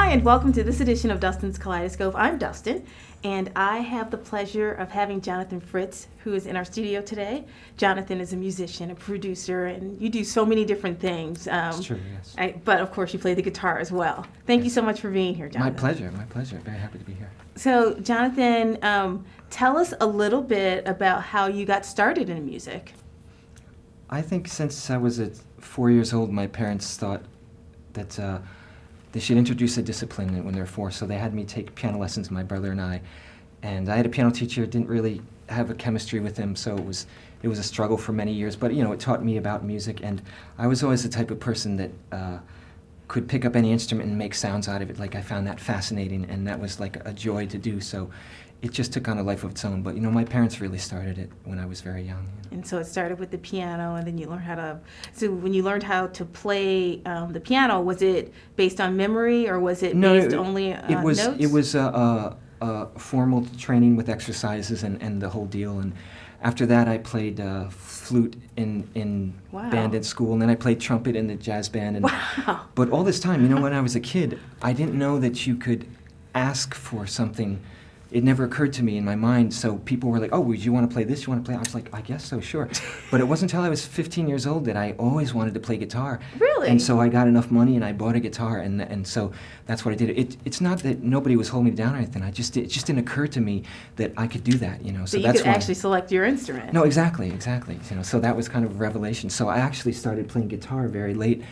Hi, and welcome to this edition of Dustin's Kaleidoscope. I'm Dustin, and I have the pleasure of having Jonathan Fritz, who is in our studio today. Jonathan is a musician, a producer, and you do so many different things. It's true, yes. But of course, you play the guitar as well. Thank you so much for being here, Jonathan. My pleasure, my pleasure. Very happy to be here. So, Jonathan, tell us a little bit about how you got started in music. I think since I was 4 years old, my parents thought that they should introduce a discipline when they were 4, so they had me take piano lessons, my brother and I. And I had a piano teacher, didn't really have a chemistry with him, so it was a struggle for many years. But you know, it taught me about music, and I was always the type of person that could pick up any instrument and make sounds out of it. Like, I found that fascinating, and that was like a joy to do. So it just took on a life of its own. But you know, my parents really started it when I was very young. You know? And so it started with the piano, and then you learned how to. So when you learned how to play the piano, was it based on memory, or was it based only on notes? It was formal training with exercises and the whole deal. And after that, I played flute in band at school, and then I played trumpet in the jazz band. And, wow! But all this time, you know, when I was a kid, I didn't know that you could ask for something. It never occurred to me in my mind, so people were like, oh, would you want to play this? You want to play? I was like, I guess so, sure. But it wasn't until I was 15 years old that I always wanted to play guitar. Really? And so I got enough money and I bought a guitar, and so that's what I did. It's not that nobody was holding me down or anything. It just didn't occur to me that I could do that, you know. So you that's could actually select your instrument. No, exactly. You know, so that was kind of a revelation. So I actually started playing guitar very late.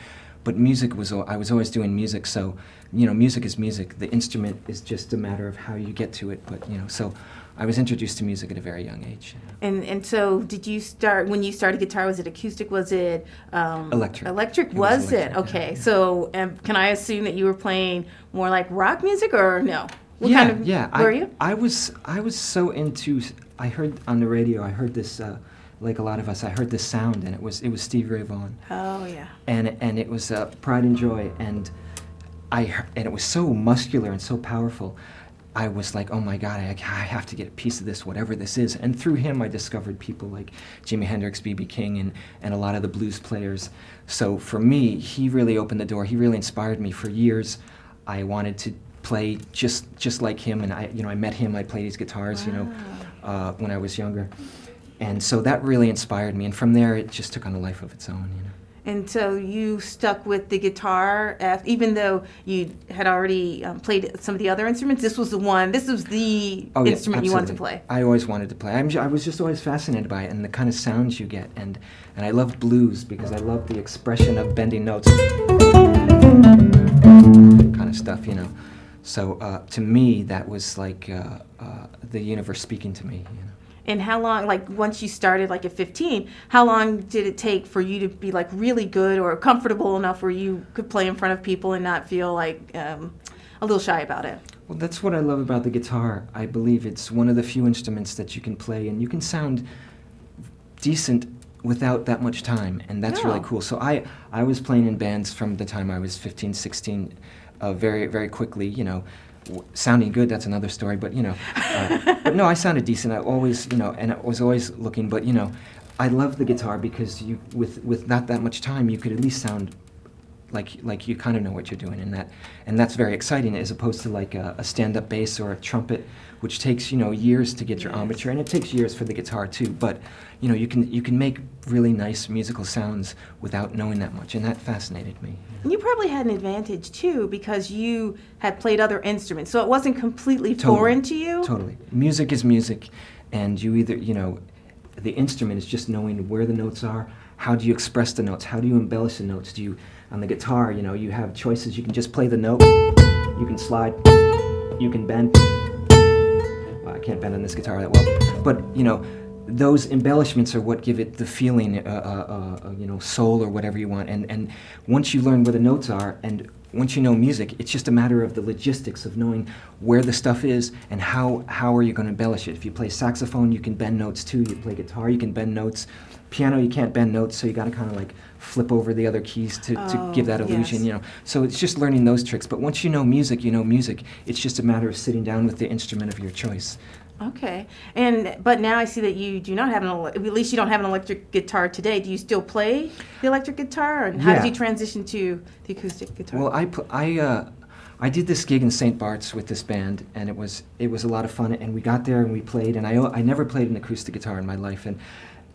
But music I was always doing music, so, you know, music is music. The instrument is just a matter of how you get to it. But, you know, so I was introduced to music at a very young age. You know. And so did you start, when you started guitar, was it acoustic, was it electric? Electric, was it? electric, Okay, yeah. So can I assume that you were playing more like rock music, or no? What yeah, kind of, yeah. were you? I was so into, I heard on the radio, I heard this, like a lot of us, I heard this sound, and it was Stevie Ray Vaughan. Oh yeah. And it was Pride and Joy, and it was so muscular and so powerful. I was like, oh my God, I have to get a piece of this, whatever this is. And through him, I discovered people like Jimi Hendrix, B.B. King, and a lot of the blues players. So for me, he really opened the door. He really inspired me. For years, I wanted to play just like him, and I met him. I played his guitars, wow. You know, when I was younger. And so that really inspired me, and from there it just took on a life of its own, you know. And so you stuck with the guitar, even though you had already played some of the other instruments. This was the instrument you wanted to play. I always wanted to play. I was just always fascinated by it and the kind of sounds you get, and I loved blues because I loved the expression of bending notes, kind of stuff, you know. So to me, that was like the universe speaking to me, you know. And how long, like once you started like at 15, how long did it take for you to be like really good or comfortable enough where you could play in front of people and not feel like a little shy about it? Well, that's what I love about the guitar. I believe it's one of the few instruments that you can play and you can sound decent without that much time, and that's really cool. So I was playing in bands from the time I was 15, 16, very, very quickly, you know. Sounding good, that's another story, but you know, but no, I sounded decent. I always, you know, and I was always looking, but you know, I love the guitar because with not that much time, you could at least sound like you kind of know what you're doing, and that's very exciting, as opposed to like a stand-up bass or a trumpet, which takes, you know, years to get your embouchure, and it takes years for the guitar too. But you know, you can make really nice musical sounds without knowing that much, and that fascinated me. And you probably had an advantage too because you had played other instruments, so it wasn't completely foreign to you. Totally, music is music, and you either, you know, the instrument is just knowing where the notes are. How do you express the notes? How do you embellish the notes? Do you, on the guitar, you know, you have choices. You can just play the note. You can slide. You can bend. Well, I can't bend on this guitar that well, but you know, those embellishments are what give it the feeling, you know, soul or whatever you want. And once you learn where the notes are, and once you know music, it's just a matter of the logistics of knowing where the stuff is and how are you going to embellish it. If you play saxophone, you can bend notes too. You play guitar, you can bend notes. Piano, you can't bend notes, so you got to kind of like flip over the other keys to give that illusion, you know. So it's just learning those tricks. But once you know music, you know music. It's just a matter of sitting down with the instrument of your choice. Okay, but now I see that you do not have at least you don't have an electric guitar today. Do you still play the electric guitar, and how did you transition to the acoustic guitar? Well, I did this gig in St. Bart's with this band, and it was a lot of fun. And we got there and we played, and I never played an acoustic guitar in my life,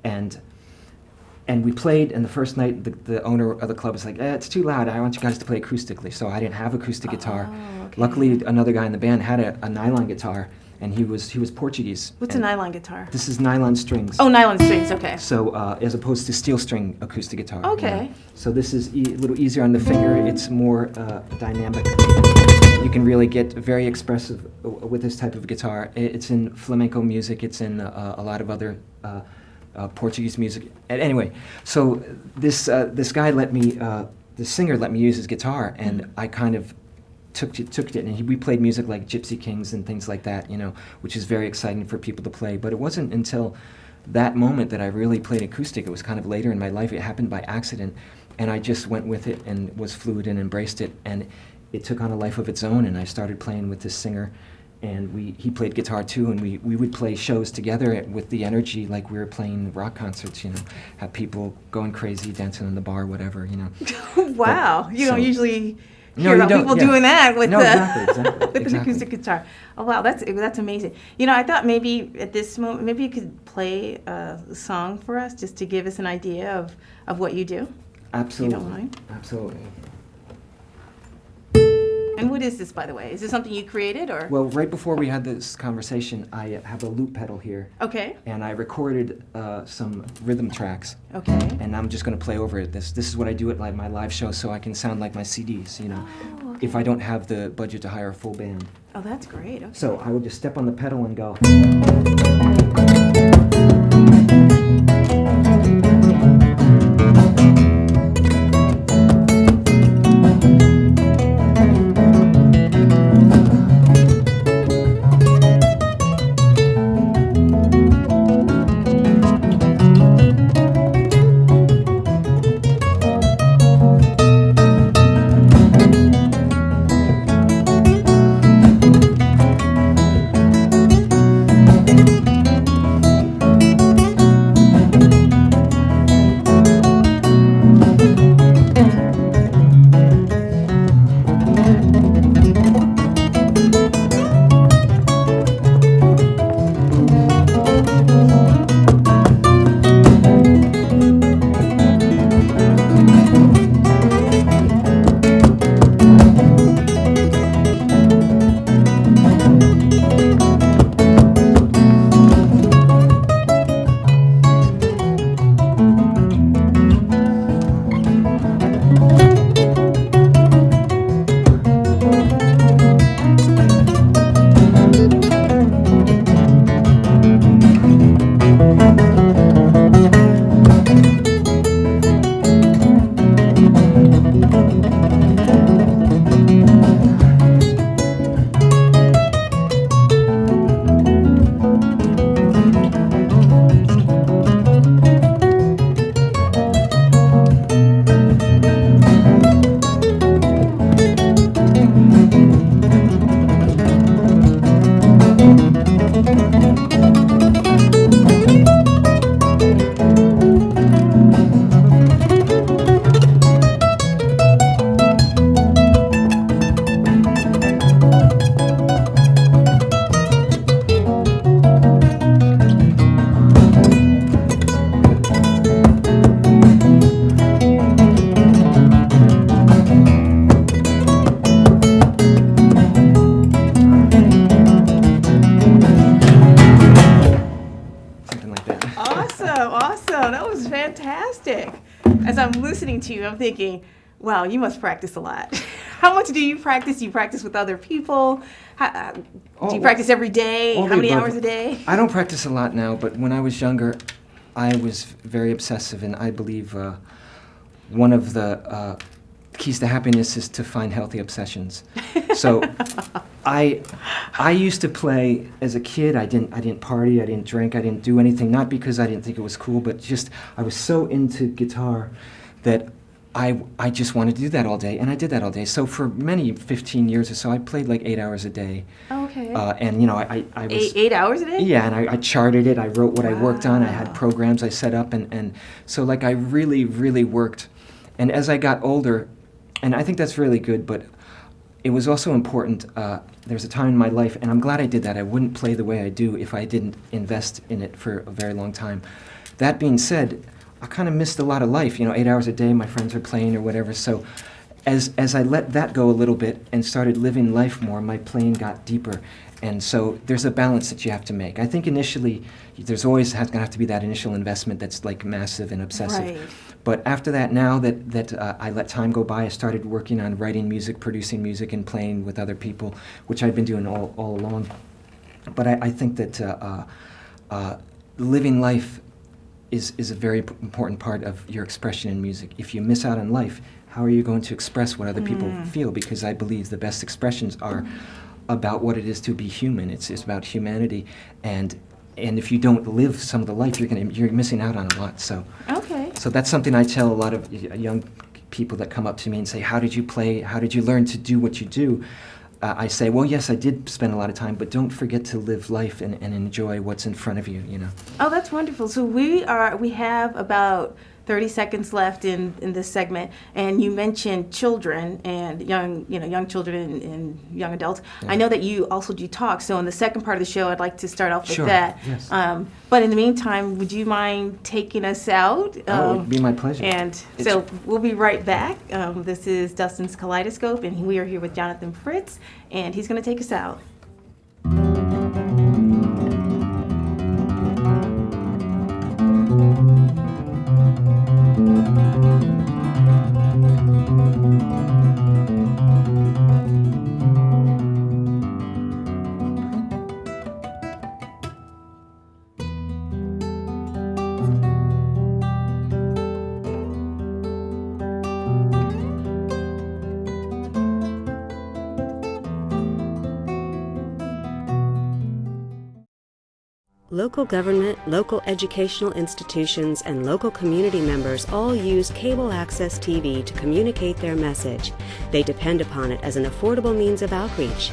and we played. And the first night, the owner of the club was like, "It's too loud. I want you guys to play acoustically." So I didn't have acoustic guitar. Okay. Luckily, another guy in the band had a nylon guitar, and he was Portuguese. What's a nylon guitar? This is nylon strings. Oh, nylon strings. Okay. So as opposed to steel string acoustic guitar. Okay. So this is a little easier on the finger. It's more dynamic. You can really get very expressive with this type of guitar. It's in flamenco music. It's in a lot of other Portuguese music. Anyway, so this guy let me, the singer let me use his guitar, and I kind of took it, and we played music like Gypsy Kings and things like that, which is very exciting for people to play. But it wasn't until that moment that I really played acoustic. It was kind of later in my life. It happened by accident, and I just went with it and was fluid and embraced it. And it took on a life of its own, and I started playing with this singer, and he played guitar too, and we would play shows together with the energy like we were playing rock concerts, have people going crazy, dancing in the bar, whatever, Wow, But, you don't usually No, hear you about don't, people yeah. doing that with No, exactly, with an exactly. acoustic guitar. Oh wow, that's amazing. I thought maybe at this moment, maybe you could play a song for us just to give us an idea of what you do. Absolutely. You don't mind? Absolutely. And what is this, by the way? Is this something you created, or? Well, right before we had this conversation, I have a loop pedal here, Okay. and I recorded some rhythm tracks, Okay. and I'm just going to play over it. This is what I do at my live show, so I can sound like my CDs, Oh, okay. if I don't have the budget to hire a full band. Oh, that's great. Okay. So I would just step on the pedal and go. Fantastic. As I'm listening to you, I'm thinking, wow, you must practice a lot. How much do you practice? Do you practice with other people? Do you practice every day? How many hours a day? I don't practice a lot now, but when I was younger, I was very obsessive, and I believe one of the keys to happiness is to find healthy obsessions. So I used to play as a kid. I didn't party, I didn't drink, I didn't do anything, not because I didn't think it was cool, but just I was so into guitar that I just wanted to do that all day, and I did that all day. So for many 15 years or so, I played like 8 hours a day. Okay. And you know, I was 8 hours a day? Yeah, and I charted it. I wrote what I worked on. I had programs I set up, and so like I really, really worked. And as I got older, and I think that's really good, but it was also important, there's a time in my life, and I'm glad I did that. I wouldn't play the way I do if I didn't invest in it for a very long time. That being said, I kind of missed a lot of life, 8 hours a day, my friends are playing or whatever, so as I let that go a little bit and started living life more, my playing got deeper. And so there's a balance that you have to make. I think initially, there's always going to have to be that initial investment that's like massive and obsessive. Right. But after that, now that I let time go by, I started working on writing music, producing music, and playing with other people, which I've been doing all along. But I think that living life is a very important part of your expression in music. If you miss out on life, how are you going to express what other people feel? Because I believe the best expressions are about what it is to be human. It's about humanity, and if you don't live some of the life, you're missing out on a lot. So that's something I tell a lot of young people that come up to me and say, "How did you play? How did you learn to do what you do?" I say, well, yes, I did spend a lot of time, but don't forget to live life and enjoy what's in front of you. Oh, that's wonderful. So we have about 30 seconds left in this segment, and you mentioned children and young children and young adults. Yeah. I know that you also do talks, so in the second part of the show, I'd like to start off with that. Yes. But in the meantime, would you mind taking us out? It would be my pleasure. And so we'll be right back. This is Dustin's Kaleidoscope, and we are here with Jonathan Fritz, and he's going to take us out. Local government, local educational institutions, and local community members all use cable access TV to communicate their message. They depend upon it as an affordable means of outreach.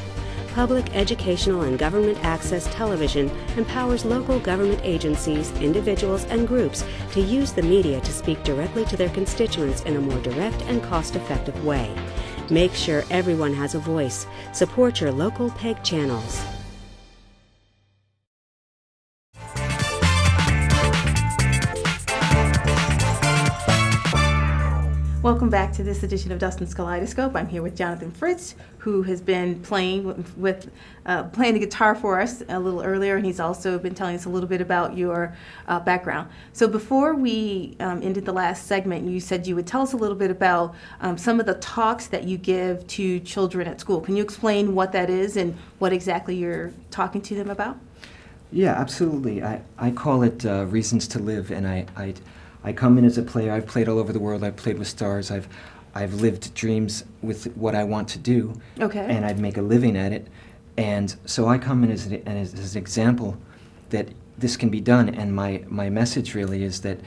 Public educational and government access television empowers local government agencies, individuals, and groups to use the media to speak directly to their constituents in a more direct and cost-effective way. Make sure everyone has a voice. Support your local PEG channels. Welcome back to this edition of Dustin's Kaleidoscope. I'm here with Jonathan Fritz, who has been playing playing the guitar for us a little earlier, and he's also been telling us a little bit about your background. So before we ended the last segment, you said you would tell us a little bit about some of the talks that you give to children at school. Can you explain what that is and what exactly you're talking to them about? Yeah, absolutely. I call it Reasons to Live, and I come in as a player. I've played all over the world. I've played with stars. I've lived dreams with what I want to do. Okay. And I'd make a living at it. And so I come in as an example that this can be done. And my message really is that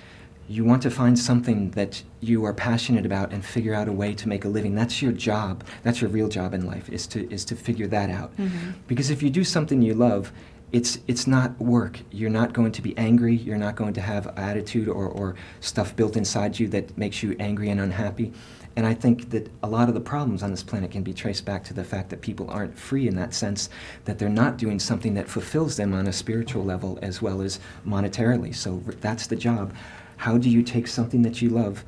you want to find something that you are passionate about and figure out a way to make a living. That's your job. That's your real job in life, is to figure that out. Mm-hmm. Because if you do something you love, it's not work. You're not going to be angry. You're not going to have attitude or stuff built inside you that makes you angry and unhappy. And I think that a lot of the problems on this planet can be traced back to the fact that people aren't free in that sense, that they're not doing something that fulfills them on a spiritual level as well as monetarily. So that's the job. How do you take something that you love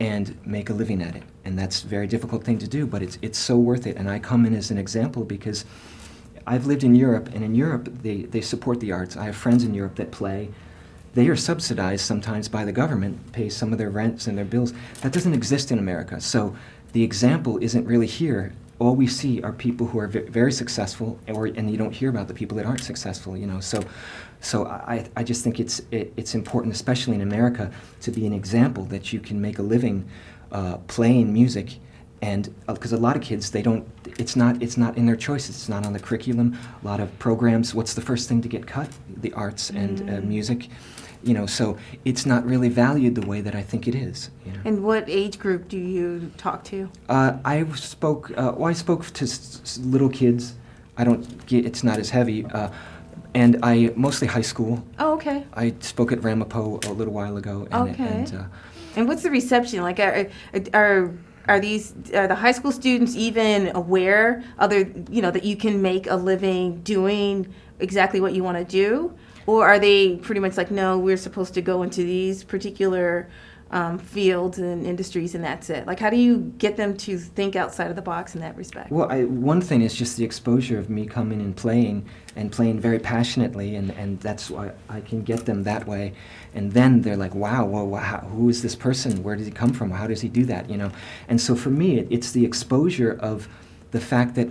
and make a living at it? And that's a very difficult thing to do, but it's so worth it. And I come in as an example because I've lived in Europe, and in Europe they support the arts. I have friends in Europe that play. They are subsidized sometimes by the government, pay some of their rents and their bills. That doesn't exist in America. So the example isn't really here. All we see are people who are very successful, and you don't hear about the people that aren't successful. So I just think it's important, especially in America, to be an example that you can make a living playing music. And because a lot of kids, it's not in their choices. It's not on the curriculum. A lot of programs, what's the first thing to get cut? The arts and music. So it's not really valued the way that I think it is. And what age group do you talk to? I spoke to little kids. It's not as heavy. And I mostly high school. Oh, okay. I spoke at Ramapo a little while ago. And what's the reception like? Are are the high school students even aware that you can make a living doing exactly what you want to do? Or are they pretty much like, no, we're supposed to go into these particular fields and industries and that's it? Like, how do you get them to think outside of the box in that respect? Well, one thing is just the exposure of me coming and playing very passionately, and that's why I can get them that way. And then they're like, wow, who is this person? Where does he come from? How does he do that? You know? And so for me, it's the exposure of the fact that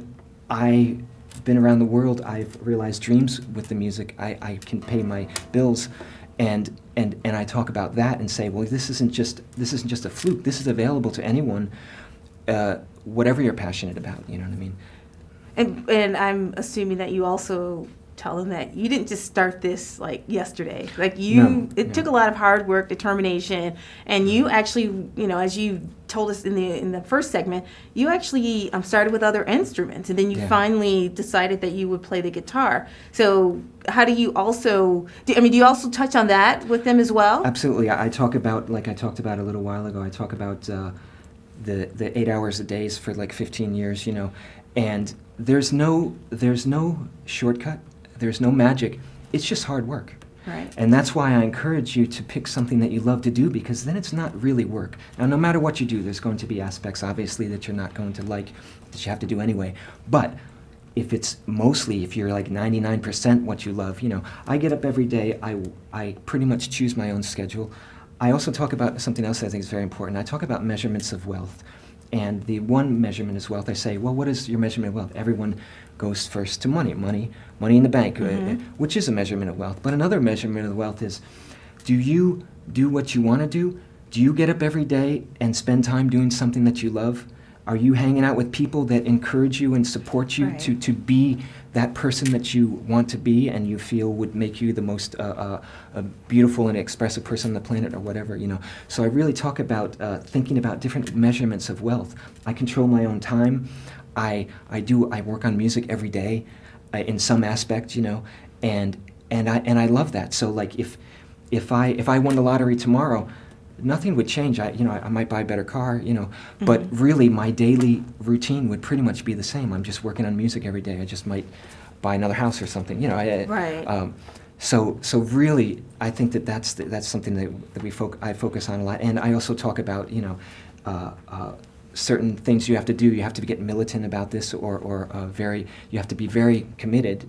I've been around the world. I've realized dreams with the music. I can pay my bills. And I talk about that and say, well, this isn't just a fluke. This is available to anyone, whatever you're passionate about. You know what I mean? And I'm assuming that you also tell them that you didn't just start this like yesterday. Like it took a lot of hard work, determination, and you actually, as you told us in the first segment, you actually started with other instruments, and then you finally decided that you would play the guitar. So how do you also do you also touch on that with them as well? Absolutely. I talk about, like I talked about a little while ago, I talk about the 8 hours a day for like 15 years, and there's no shortcut. There's no magic. It's just hard work. Right. And that's why I encourage you to pick something that you love to do, because then it's not really work. Now, no matter what you do, there's going to be aspects, obviously, that you're not going to like, that you have to do anyway. But if you're like 99% what you love, I get up every day, I pretty much choose my own schedule. I also talk about something else I think is very important. I talk about measurements of wealth. And the one measurement is wealth. I say, well, what is your measurement of wealth? Everyone goes first to money in the bank, which is a measurement of wealth. But another measurement of wealth is, do you do what you want to do? Do you get up every day and spend time doing something that you love? Are you hanging out with people that encourage you and support you to be that person that you want to be and you feel would make you the most beautiful and expressive person on the planet, or whatever, So I really talk about thinking about different measurements of wealth. I control my own time. I work on music every day, in some aspect, and I love that. So like if I won the lottery tomorrow, nothing would change. I might buy a better car, but really my daily routine would pretty much be the same. I'm just working on music every day. I just might buy another house or something, Right. So really, I think that's something that I focus on a lot. And I also talk about, certain things you have to do. You have to get militant about this, or you have to be very committed,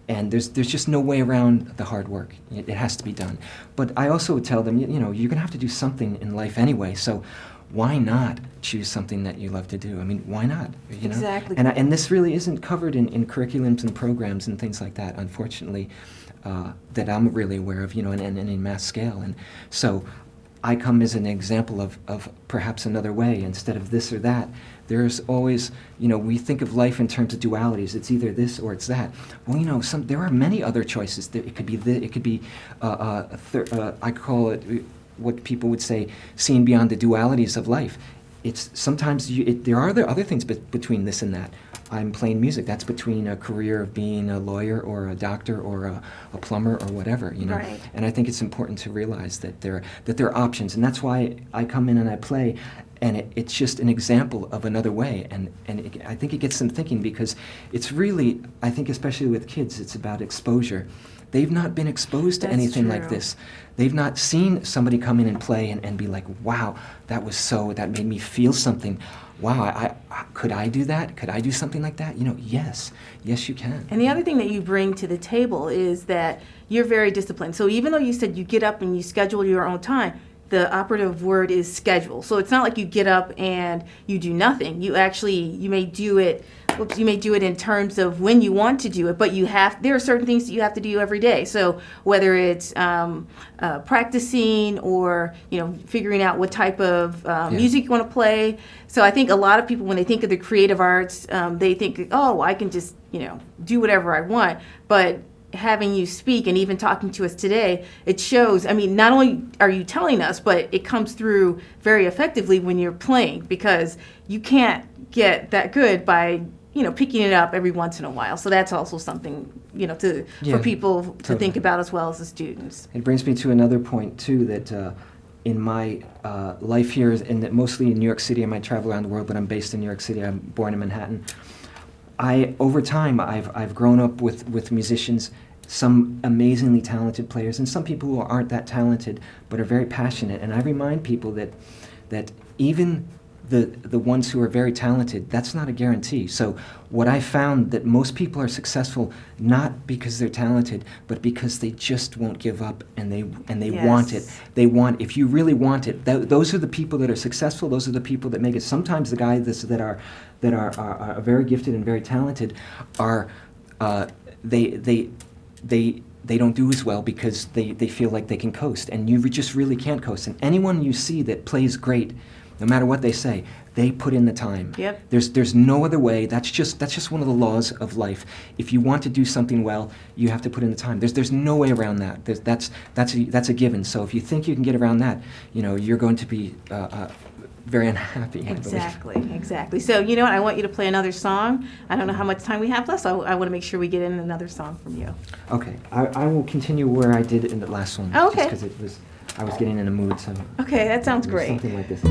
And there's just no way around the hard work. It has to be done. But I also tell them, you're going to have to do something in life anyway. So why not choose something that you love to do? I mean, why not? Exactly. And this really isn't covered in curriculums and programs and things like that, unfortunately, that I'm really aware of, and in mass scale. And so I come as an example of perhaps another way instead of this or that. There's always, we think of life in terms of dualities. It's either this or it's that. Well, there are many other choices. It could be I call it what people would say, seeing beyond the dualities of life. It's sometimes there are other things between this and that. I'm playing music. That's between a career of being a lawyer or a doctor or a plumber or whatever, Right. And I think it's important to realize that there are options, and that's why I come in and I play, and it's just an example of another way, and I think it gets them thinking, because it's really, I think especially with kids, it's about exposure. They've not been exposed to anything like this. They've not seen somebody come in and play and be like, wow, that made me feel something. Wow, could I do that? Could I do something like that? Yes, you can. And the other thing that you bring to the table is that you're very disciplined. So even though you said you get up and you schedule your own time, the operative word is schedule. So it's not like you get up and you do nothing. You may do it in terms of when you want to do it, but there are certain things that you have to do every day. So whether it's practicing or figuring out what type of music you want to play. So I think a lot of people, when they think of the creative arts, they think, oh, I can just do whatever I want. But having you speak and even talking to us today, it shows, not only are you telling us, but it comes through very effectively when you're playing, because you can't get that good by picking it up every once in a while. So that's also something, for people to think about as well as the students. It brings me to another point too, that in my life here, and mostly in New York City. I might travel around the world, but I'm based in New York City. I'm born in Manhattan. Over time, I've grown up with musicians, some amazingly talented players, and some people who aren't that talented but are very passionate. And I remind people that even the ones who are very talented, that's not a guarantee. So what I found that most people are successful not because they're talented, but because they just won't give up, and they Yes. want it. They want, if you really want it, those are the people that are successful. Those are the people that make it. Sometimes the guys that are very gifted and very talented are they don't do as well because they feel like they can coast, and you just really can't coast. And anyone you see that plays great, no matter what they say, they put in the time. Yep. There's no other way. That's just one of the laws of life. If you want to do something well, you have to put in the time. There's no way around that. That's a given. So if you think you can get around that, you're going to be very unhappy. I believe. Exactly. So you know what? I want you to play another song. I don't know how much time we have left, so I want to make sure we get in another song from you. Okay. I will continue where I did in the last one. Oh, okay. Just because I was getting in a mood. So Okay, that sounds great. something like this.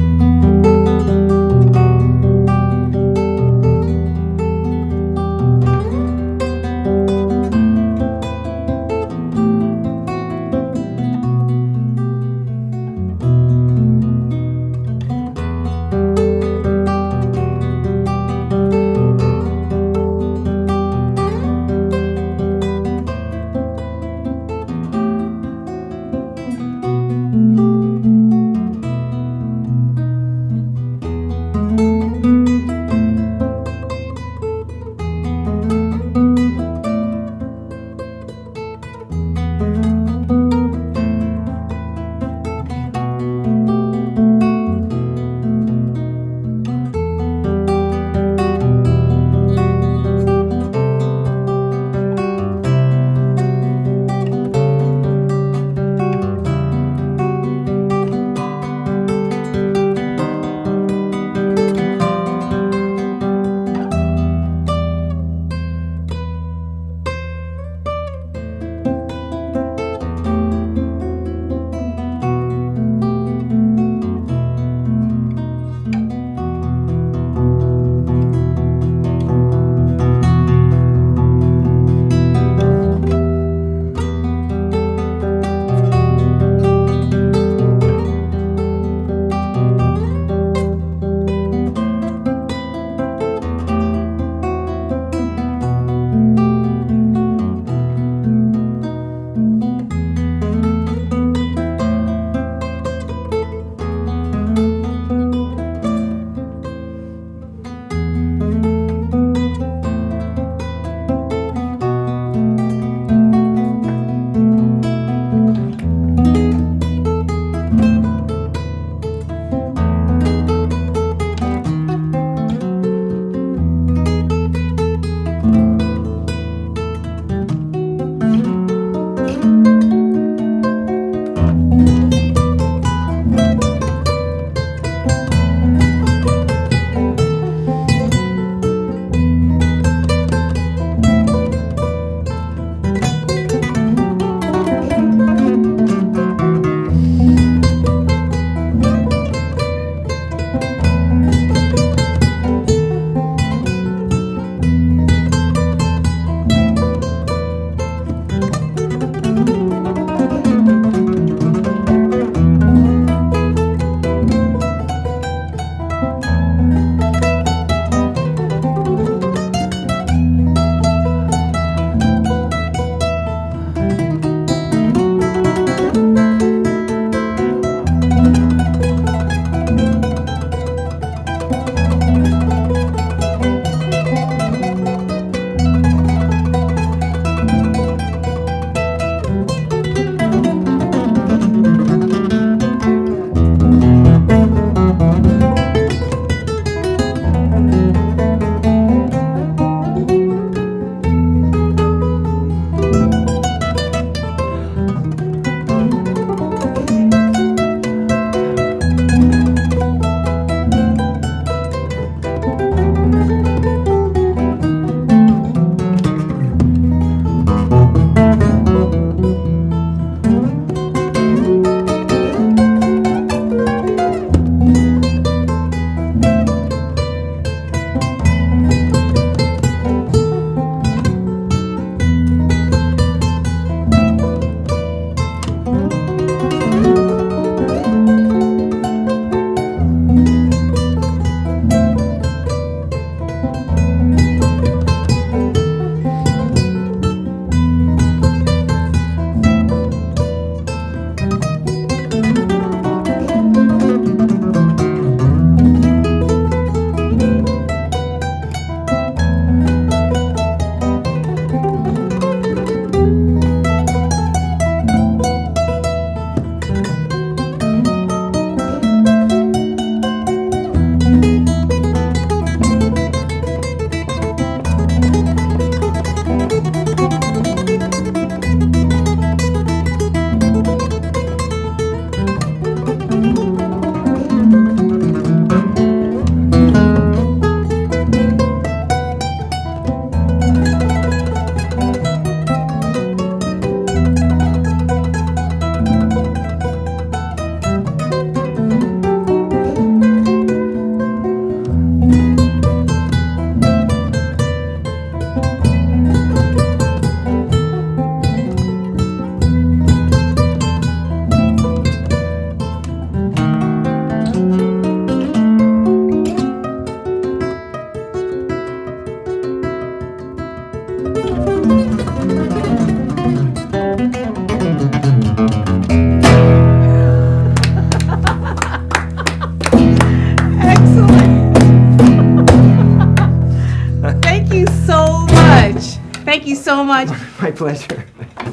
Thank you so much. My pleasure.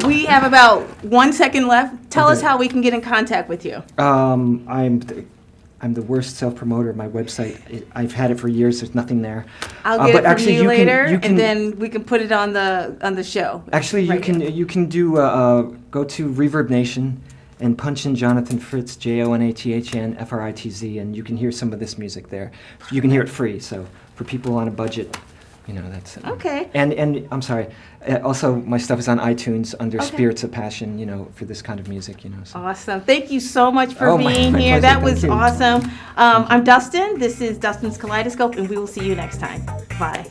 We have about 1 second left. Tell us Okay. how we can get in contact with you. I'm the worst self-promoter. My website, I've had it for years. There's nothing there. I'll get but it from actually, you later, you can, and then we can put it on the show. actually, right here. you can do go to Reverb Nation and punch in Jonathan Fritz, Jonathan Fritz, and you can hear some of this music there. You can hear it free. So for people on a budget, you know that's Okay. And I'm sorry. Also, my stuff is on iTunes under Okay. Spirits of Passion. You know, for this kind of music. You know. So. Awesome. Thank you so much for Oh, being my here. pleasure. That was Thank you. awesome. I'm Dustin. This is Dustin's Kaleidoscope, and we will see you next time. Bye.